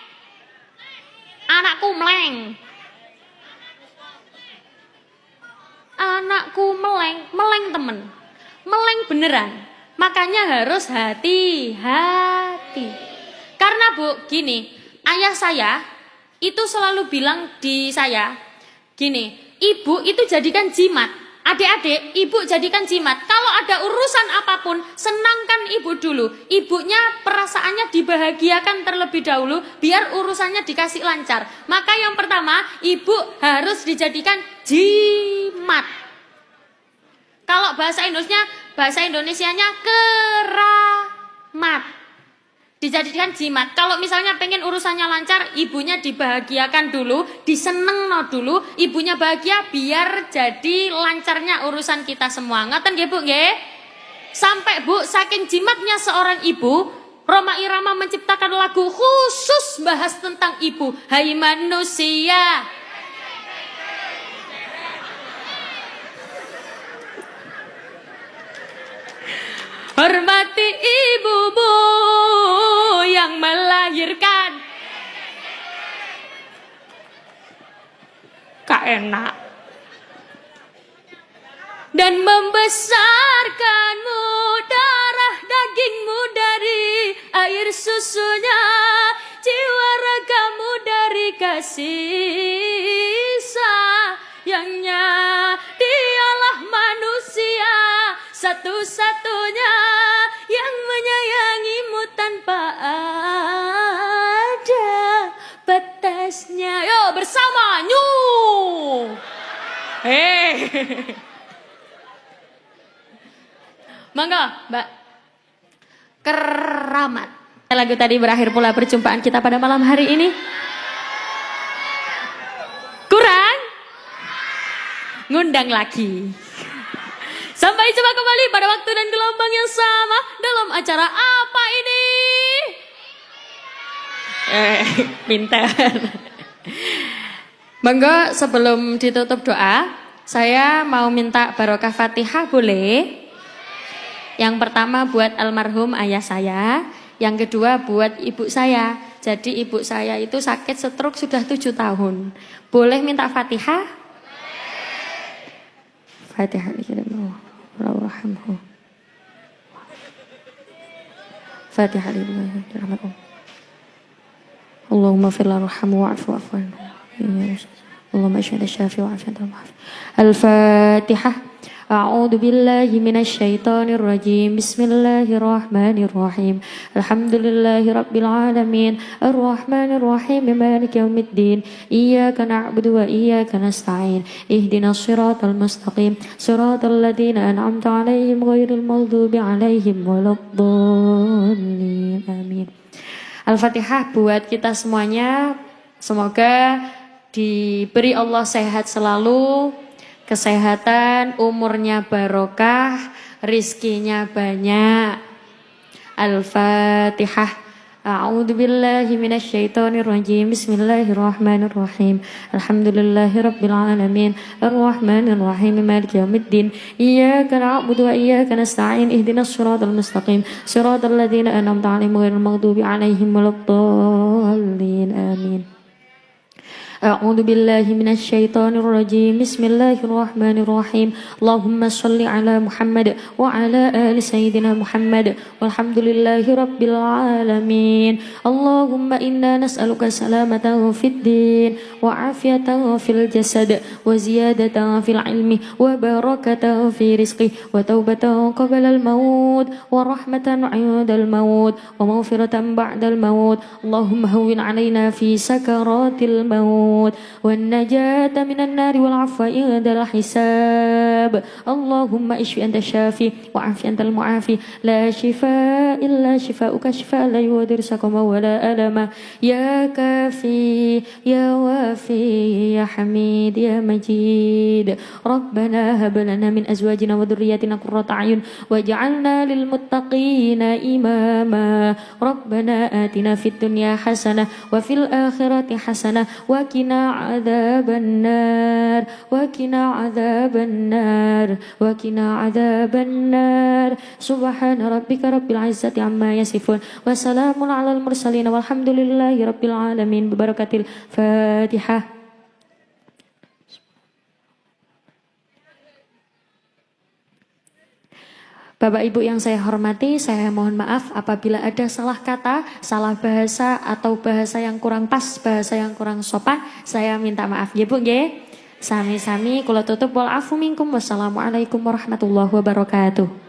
Anakku meleng. Anakku meleng temen. Meleng beneran. Makanya harus hati-hati. Karena Bu, gini, ayah saya itu selalu bilang di saya, gini, ibu itu jadikan jimat. Adik-adik, ibu jadikan jimat. Kalau ada urusan apapun, senangkan ibu dulu. Ibunya perasaannya dibahagiakan terlebih dahulu, biar urusannya dikasih lancar. Maka yang pertama, ibu harus dijadikan jimat. Kalau bahasa Indonesianya keramat. Dijadikan jimat. Kalau misalnya pengen urusannya lancar, ibunya dibahagiakan dulu, disenengno dulu, ibunya bahagia biar jadi lancarnya urusan kita semua. Ngoten nggih Bu nggih? Sampai Bu, saking jimatnya seorang ibu, Rhoma Irama menciptakan lagu khusus bahas tentang ibu. Hai manusia, hormati ibumu yang melahirkan. Kak enak. Dan membesarkanmu, darah dagingmu dari air susunya, jiwa ragamu dari kasih sayangnya. Dialah manusia satu-satunya yang menyayangimu tanpa ada batas dance-nya. Yo bersama Nyu. Mangga, Mbak. Keramat. Lagu tadi berakhir pula perjumpaan kita pada malam hari ini. Kurang? Ngundang lagi. Sampai jumpa kembali pada waktu dan gelombang yang sama dalam acara apa ini? Pintar. Monggo sebelum ditutup doa, saya mau minta barokah Fatihah boleh? Yang pertama buat almarhum ayah saya, yang kedua buat ibu saya. Jadi ibu saya itu sakit stroke sudah 7 tahun. Boleh minta Fatihah? Fatihah Bismillahirrahmanirrahim. Fatihah Bismillahirrahmanirrahim. Allahumma fir larhamhu wa'fu anhu. Allahumma syahid syafi wa'fi antal mu'afi. Al-Fatihah. أعوذ بالله من الشيطان الرجيم بسم الله الرحمن الرحيم الحمد لله رب العالمين الرحمن الرحيم مالك يوم الدين إياك نعبد وإياك نستعين اهدنا الصراط المستقيم صراط الذين أنعمت عليهم غير المغضوب عليهم ولا الضالين آمين. Al-Fatihah buat kita semuanya. Semoga diberi Allah sehat selalu, kesehatan, umurnya barokah, rizkinya banyak. Al-Fatihah. A'udzu billahi minasy syaithanir rajim. Bismillahirrahmanirrahim. Alhamdulillahirabbil alamin. Arrahmanir rahim. Maliki yaumiddin. Iyyaka na'budu wa iyyaka nasta'in. Ihdinas shiratal mustaqim. Shiratal ladzina an'amta 'alaihim ghairil maghdubi 'alaihim waladdallin. Amin. أعوذ بالله من الشيطان الرجيم بسم الله الرحمن الرحيم اللهم صل على محمد وعلى آل سيدنا محمد والحمد لله رب العالمين اللهم إنا نسألك سلامة في الدين وعافية في الجسد وزيادة في العلم وبركة في رزقه وتوبة قبل الموت ورحمة عند الموت ومغفرة بعد الموت اللهم هون علينا في سكرات الموت والنجاة من النار والعفو عند الحساب اللهم اشف أنت الشافي وعافي أنت المعافي لا شفاء إلا شفاؤك شفاء لا يغادر سقما ولا ألما يا كافي يا وافي يا حميد يا مجيد ربنا هب لنا من أزواجنا وذرياتنا قرة أعين واجعلنا للمتقين إماما ربنا آتنا في الدنيا حسنة وفي الآخرة حسنة وقنا عذاب النار وقنا عذاب النار وقنا عذاب النار سبحان ربك رب العزة عما يصفون وسلام على المرسلين والحمد لله رب العالمين ببركة الفاتحة. Bapak Ibu yang saya hormati, saya mohon maaf apabila ada salah kata, salah bahasa atau bahasa yang kurang pas, bahasa yang kurang sopan, saya minta maaf ya Bu nggih. Sami-sami kula tutup wal afu minkum. Wassalamualaikum warahmatullahi wabarakatuh.